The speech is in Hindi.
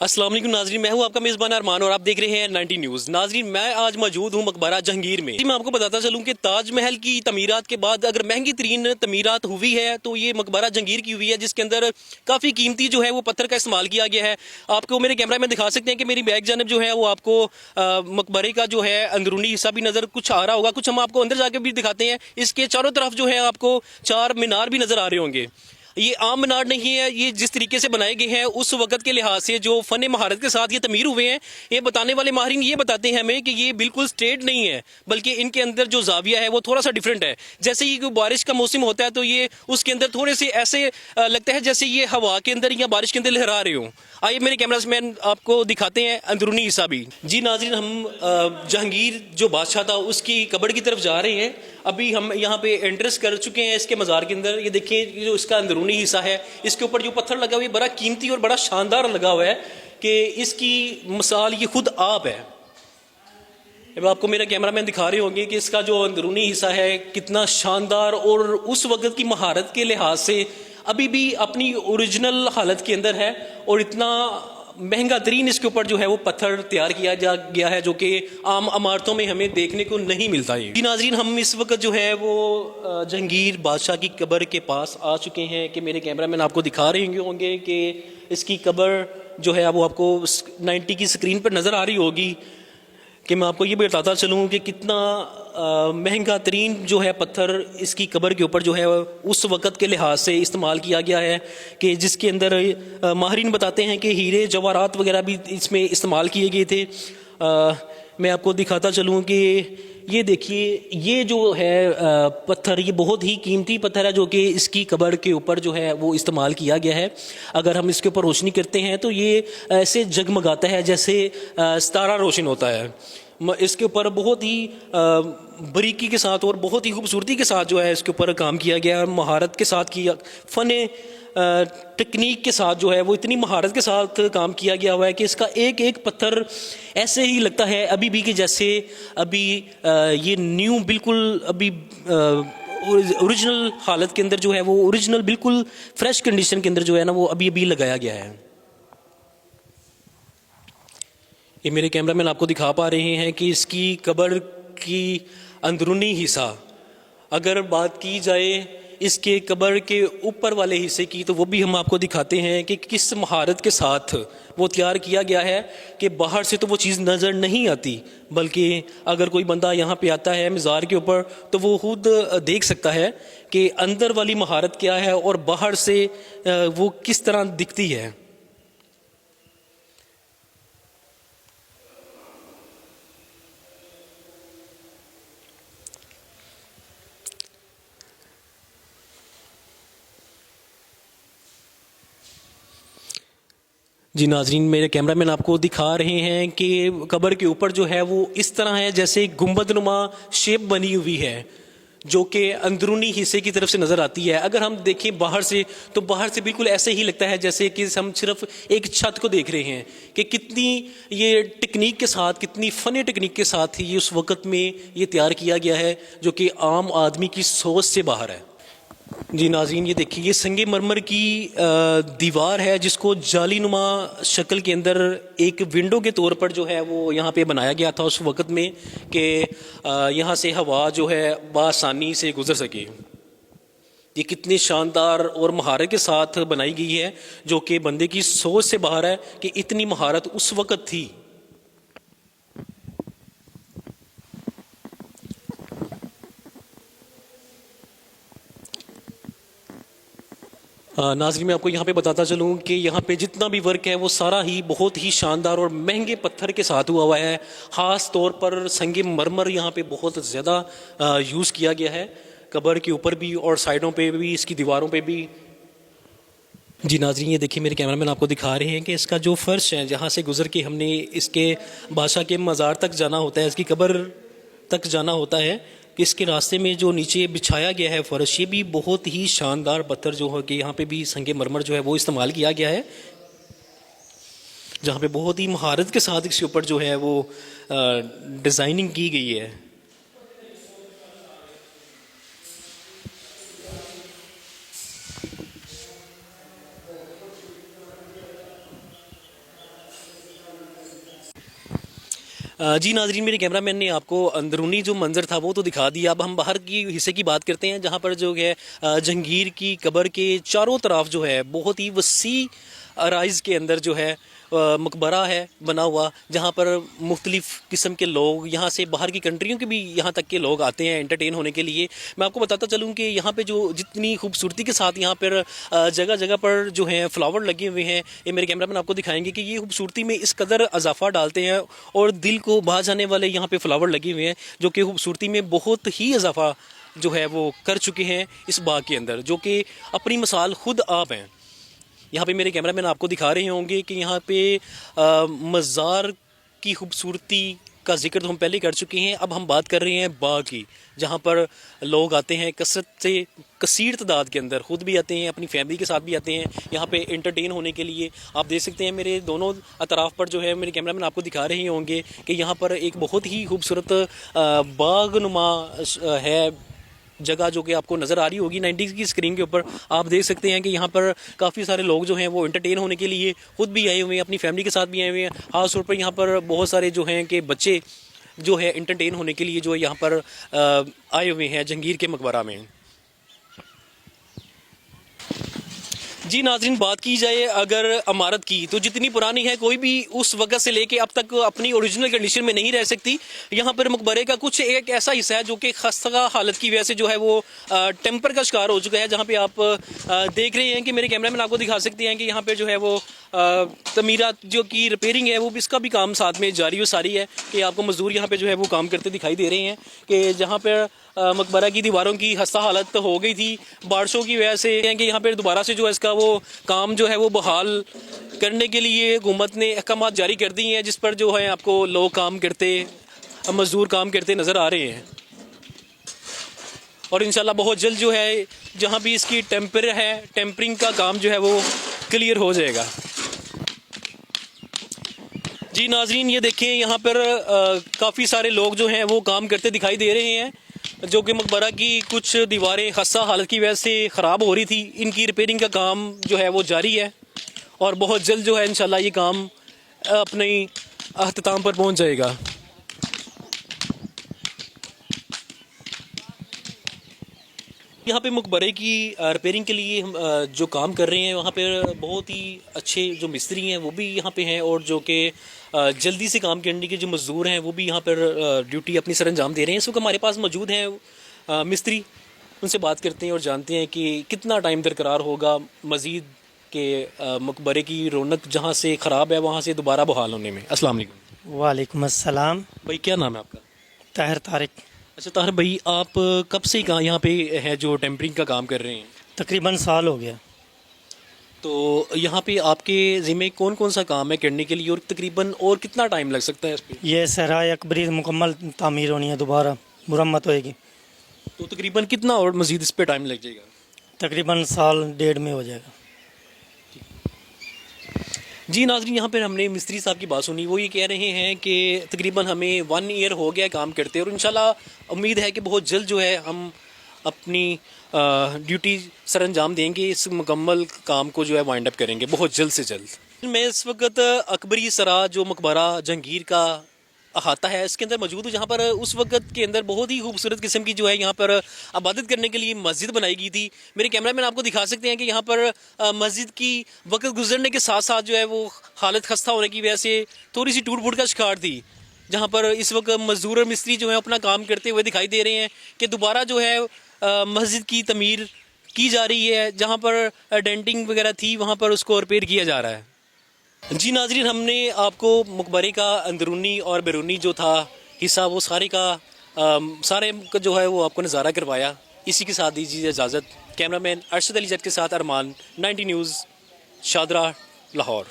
अस्सलाम वालेकुम नाजरीन, मैं हूं आपका मेज़बान अरमान और आप देख रहे हैं 90 न्यूज़। नाजरीन, मैं आज मौजूद हूं मकबरा जहांगीर में। मैं आपको बताता चलूं कि ताजमहल की तमीरात के बाद अगर महंगी तरीन तमीरात हुई है तो ये मकबरा जहांगीर की हुई है, जिसके अंदर काफ़ी कीमती जो है वो पत्थर का इस्तेमाल किया गया है। आपको मेरे कैमरा में दिखा सकते हैं कि मेरी बैक जानब जो है वो आपको मकबरे का जो है अंदरूनी हिस्सा भी नज़र कुछ आ रहा होगा। कुछ हम आपको अंदर जाके भी दिखाते हैं। इसके चारों तरफ जो है आपको चार मीनार भी नज़र आ रहे होंगे। ये आम मीनार नहीं है, ये जिस तरीके से बनाए गए हैं उस वक्त के लिहाज से जो फन महारत के साथ ये तमीर हुए हैं, ये बताने वाले माहिरीन ये बताते हैं हमें कि ये बिल्कुल स्ट्रेट नहीं है, बल्कि इनके अंदर जो जाविया है वो थोड़ा सा डिफरेंट है। जैसे ही बारिश का मौसम होता है तो ये उसके अंदर थोड़े से ऐसे लगता है जैसे ये हवा के अंदर या बारिश के अंदर लहरा रहे हो। आइए मेरे कैमरामैन आपको दिखाते हैं अंदरूनी हिस्सा भी। जी नाज़रीन, हम जहांगीर जो बादशाह था उसकी कब्र की तरफ जा रहे हैं। अभी हम यहाँ पे एंट्रेंस कर चुके हैं इसके मज़ार के अंदर। ये देखिए जो इसका अंदरूनी हिस्सा है, इसके ऊपर जो पत्थर लगा हुआ है बड़ा कीमती और बड़ा शानदार लगा हुआ है कि इसकी मिसाल ये खुद आप है। अब आपको मेरे कैमरामैन दिखा रहे होंगे कि इसका जो अंदरूनी हिस्सा है कितना शानदार और उस वक्त की महारत के लिहाज से अभी भी अपनी ओरिजिनल हालत के अंदर है, और इतना महंगा तरीन इसके ऊपर जो है वो पत्थर तैयार किया जा गया है जो कि आम इमारतों में हमें देखने को नहीं मिलता है। जी नाज़रीन, हम इस वक्त जो है वो जहांगीर बादशाह की कब्र के पास आ चुके हैं कि मेरे कैमरामैन आपको दिखा रहे होंगे कि इसकी कब्र जो है वो आपको 90 की स्क्रीन पर नज़र आ रही होगी। कि मैं आपको ये बताता चलूँ कि कितना महंगा तरीन जो है पत्थर इसकी कब्र के ऊपर जो है उस वक़्त के लिहाज से इस्तेमाल किया गया है, कि जिसके अंदर माहिरीन बताते हैं कि हीरे जवाहरात वगैरह भी इसमें इस्तेमाल किए गए थे। मैं आपको दिखाता चलूँ कि ये देखिए ये जो है पत्थर, ये बहुत ही कीमती पत्थर है जो कि इसकी कब्र के ऊपर जो है वो इस्तेमाल किया गया है। अगर हम इसके ऊपर रोशनी करते हैं तो ये ऐसे जगमगाता है जैसे सितारा रोशन होता है। इसके ऊपर बहुत ही बारीकी के साथ और बहुत ही खूबसूरती के साथ जो है इसके ऊपर काम किया गया है, महारत के साथ किया, फ़न टेक्निक के साथ जो है वो इतनी महारत के साथ काम किया गया हुआ है कि इसका एक एक पत्थर ऐसे ही लगता है अभी भी कि जैसे अभी ये न्यू बिल्कुल अभी ओरिजिनल हालत के अंदर जो है वो ओरिजिनल बिल्कुल फ्रेश कंडीशन के अंदर जो है ना वो अभी अभी लगाया गया है। ये मेरे कैमरामैन आपको दिखा पा रहे हैं कि इसकी कब्र की अंदरूनी हिस्सा, अगर बात की जाए इसके कब्र के ऊपर वाले हिस्से की, तो वो भी हम आपको दिखाते हैं कि किस महारत के साथ वो तैयार किया गया है कि बाहर से तो वो चीज़ नज़र नहीं आती, बल्कि अगर कोई बंदा यहाँ पे आता है मज़ार के ऊपर तो वो खुद देख सकता है कि अंदर वाली महारत क्या है और बाहर से वो किस तरह दिखती है। जी नाजरीन, मेरे कैमरामैन आपको दिखा रहे हैं कि कब्र के ऊपर जो है वो इस तरह है जैसे गुंबदनुमा शेप बनी हुई है जो कि अंदरूनी हिस्से की तरफ से नज़र आती है। अगर हम देखें बाहर से तो बाहर से बिल्कुल ऐसे ही लगता है जैसे कि हम सिर्फ एक छत को देख रहे हैं कि कितनी ये टेक्निक के साथ, कितनी फ़नी टेक्निक के साथ ही ये उस वक़्त में ये तैयार किया गया है जो कि आम आदमी की सोच से बाहर है। जी नाज़रीन, ये देखिए ये संगे मरमर की दीवार है जिसको जालीनुमा शक्ल के अंदर एक विंडो के तौर पर जो है वो यहाँ पे बनाया गया था उस वक़्त में कि यहाँ से हवा जो है बआसानी से गुजर सके। ये कितनी शानदार और महारत के साथ बनाई गई है जो कि बंदे की सोच से बाहर है कि इतनी महारत उस वक़्त थी। नाज़रीन, मैं आपको यहाँ पे बताता चलूँ कि यहाँ पे जितना भी वर्क है वो सारा ही बहुत ही शानदार और महंगे पत्थर के साथ हुआ है। ख़ास तौर पर संगे मरमर यहाँ पे बहुत ज़्यादा यूज़ किया गया है, कब्र के ऊपर भी और साइडों पे भी, इसकी दीवारों पे भी। जी नाज़रीन, ये देखिए मेरे कैमरामैन आपको दिखा रहे हैं कि इसका जो फ़र्श है जहाँ से गुज़र के हमने इसके बादशाह के मज़ार तक जाना होता है, इसकी कब्र तक जाना होता है, कि इसके रास्ते में जो नीचे बिछाया गया है फ़र्श, ये भी बहुत ही शानदार पत्थर जो है कि यहाँ पे भी संगे मरमर जो है वो इस्तेमाल किया गया है, जहाँ पे बहुत ही महारत के साथ इसके ऊपर जो है वो डिज़ाइनिंग की गई है। जी नाजरीन, मेरे कैमरामैन ने आपको अंदरूनी जो मंजर था वो तो दिखा दिया। अब हम बाहर की हिस्से की बात करते हैं, जहाँ पर जो है जहांगीर की कब्र के चारों तरफ जो है बहुत ही वसी अराइज के अंदर जो है मकबरा है बना हुआ, जहाँ पर मुख्तलिफ़ किस्म के लोग यहाँ से बाहर की कंट्रियों के भी यहाँ तक के लोग आते हैं एंटरटेन होने के लिए। मैं आपको बताता चलूँ कि यहाँ पे जो जितनी खूबसूरती के साथ यहाँ पर जगह जगह पर जो हैं फ्लावर लगे हुए हैं, ये मेरे कैमरामैन आपको दिखाएंगे कि ये खूबसूरती में इस कदर इजाफा डालते हैं और दिल को भा जाने वाले यहाँ पे फ्लावर लगे हुए हैं, जो कि खूबसूरती में बहुत ही इजाफा जो है वो कर चुके हैं इस बाग के अंदर, जो कि अपनी मिसाल खुद आप हैं। यहाँ पे मेरे कैमरामैन आपको दिखा रहे होंगे कि यहाँ पे मज़ार की खूबसूरती का जिक्र तो हम पहले कर चुके हैं। अब हम बात कर रहे हैं बाग की, जहाँ पर लोग आते हैं कसरत से, कसीर तादाद के अंदर, खुद भी आते हैं, अपनी फैमिली के साथ भी आते हैं यहाँ पे एंटरटेन होने के लिए। आप देख सकते हैं मेरे दोनों अतराफ़ पर जो है मेरे कैमरामैन आपको दिखा रहे होंगे कि यहाँ पर एक बहुत ही खूबसूरत बागनुमा है जगह, जो कि आपको नज़र आ रही होगी 90s की स्क्रीन के ऊपर। आप देख सकते हैं कि यहाँ पर काफ़ी सारे लोग जो हैं वो एंटरटेन होने के लिए खुद भी आए हुए हैं, अपनी फैमिली के साथ भी आए हुए हैं। खास तौर पर यहाँ पर बहुत सारे जो हैं कि बच्चे जो है एंटरटेन होने के लिए जो है यहाँ पर आए हुए हैं जहांगीर के मकबरा में। जी नाज़रीन, बात की जाए अगर इमारत की, तो जितनी पुरानी है कोई भी उस वक्त से लेके अब तक अपनी ओरिजिनल कंडीशन में नहीं रह सकती। यहाँ पर मकबरे का कुछ एक ऐसा हिस्सा है जो कि खस्ता हालत की वजह से जो है वो टेम्पर का शिकार हो चुका है। जहाँ पे आप देख रहे हैं कि मेरे कैमरामैन आपको दिखा सकते हैं कि यहाँ पे जो है वो तमीरात जो की रिपेयरिंग है वो इसका भी काम साथ में जारी व सारी है, कि आपको मजदूर यहाँ पे जो है वो काम करते दिखाई दे रहे हैं। कि जहाँ पर मकबरा की दीवारों की खस्ता हालत हो गई थी बारिशों की वजह से, कि यहाँ पे दोबारा से जो है इसका वो काम जो है वो बहाल करने के लिए हुकूमत ने अहकाम जारी कर दी हैं, जिस पर जो है आपको लोग काम करते, मजदूर काम करते नज़र आ रहे हैं। और इंशाल्लाह बहुत जल्द जो है जहाँ भी इसकी टेम्परिंग का काम जो है वो क्लियर हो जाएगा। जी नाजरीन, ये देखें यहाँ पर काफ़ी सारे लोग जो हैं वो काम करते दिखाई दे रहे हैं, जो कि मकबरा की कुछ दीवारें खस्ता हालत की वजह से ख़राब हो रही थी। इनकी रिपेयरिंग का काम जो है वो जारी है और बहुत जल्द जो है इंशाल्लाह ये काम अपने अख्ताम पर पहुंच जाएगा। यहाँ पे मकबरे की रिपेयरिंग के लिए हम जो काम कर रहे हैं, वहाँ पर बहुत ही अच्छे जो मिस्त्री हैं वो भी यहाँ पे हैं, और जो कि जल्दी से काम करने के जो मज़दूर हैं वो भी यहाँ पर ड्यूटी अपनी सर अंजाम दे रहे हैं। इस वक्त हमारे पास मौजूद हैं मिस्त्री, उनसे बात करते हैं और जानते हैं कि कितना टाइम दरकार होगा मज़ीद के मकबरे की रौनक जहाँ से ख़राब है वहाँ से दोबारा बहाल होने में। अस्सलाम वालेकुम। वालेकुम अस्सलाम। भाई, क्या नाम है आपका? ताहिर तारिक। अच्छा ताहिर भाई, आप कब से कहाँ यहाँ पे हैं जो टेम्परिंग का काम कर रहे हैं? तकरीबन साल हो गया। तो यहाँ पे आपके ज़िम्मे कौन कौन सा काम है करने के लिए, और तकरीबन और कितना टाइम लग सकता है इस पर? ये सहराए अकबरी मुकम्मल तामीर होनी है, दोबारा मुरम्मत होएगी। तो तकरीबन कितना और मज़ीद इस पर टाइम लग जाएगा? तकरीबन साल डेढ़ में हो जाएगा। जी नाज़रीन, यहाँ पर हमने मिस्त्री साहब की बात सुनी। वो ये कह रहे हैं कि तकरीबन हमें 1 ईयर हो गया काम करते, और इंशाल्लाह उम्मीद है कि बहुत जल्द जो है हम अपनी ड्यूटी सर अंजाम देंगे, इस मुकम्मल काम को जो है वाइंड अप करेंगे बहुत जल्द से जल्द। मैं इस वक्त अकबरी सरा जो मकबरा जहांगीर का अहाता है इसके अंदर मौजूद हूँ, जहाँ पर उस वक्त के अंदर बहुत ही खूबसूरत किस्म की जो है यहाँ पर इबादत करने के लिए मस्जिद बनाई गई थी। मेरे कैमरामैन आपको दिखा सकते हैं कि यहाँ पर मस्जिद की वक्त गुजरने के साथ साथ जो है वो हालत खस्ता होने की वजह से थोड़ी सी टूट फूट का शिकार थी, जहाँ पर इस वक्त मजदूर और मिस्त्री जो है अपना काम करते हुए दिखाई दे रहे हैं कि दोबारा जो है मस्जिद की तमीर की जा रही है। जहाँ पर डेंटिंग वगैरह थी वहाँ पर उसको रिपेयर किया जा रहा है। जी नाजरीन, हमने आपको मकबरे का अंदरूनी और बैरूनी जो था हिस्सा वो सारे का जो है वो आपको नज़ारा करवाया। इसी के साथ दीजिए इजाज़त। कैमरामैन अरशद अली जट के साथ अरमान, 90 न्यूज़, शादरा, लाहौर।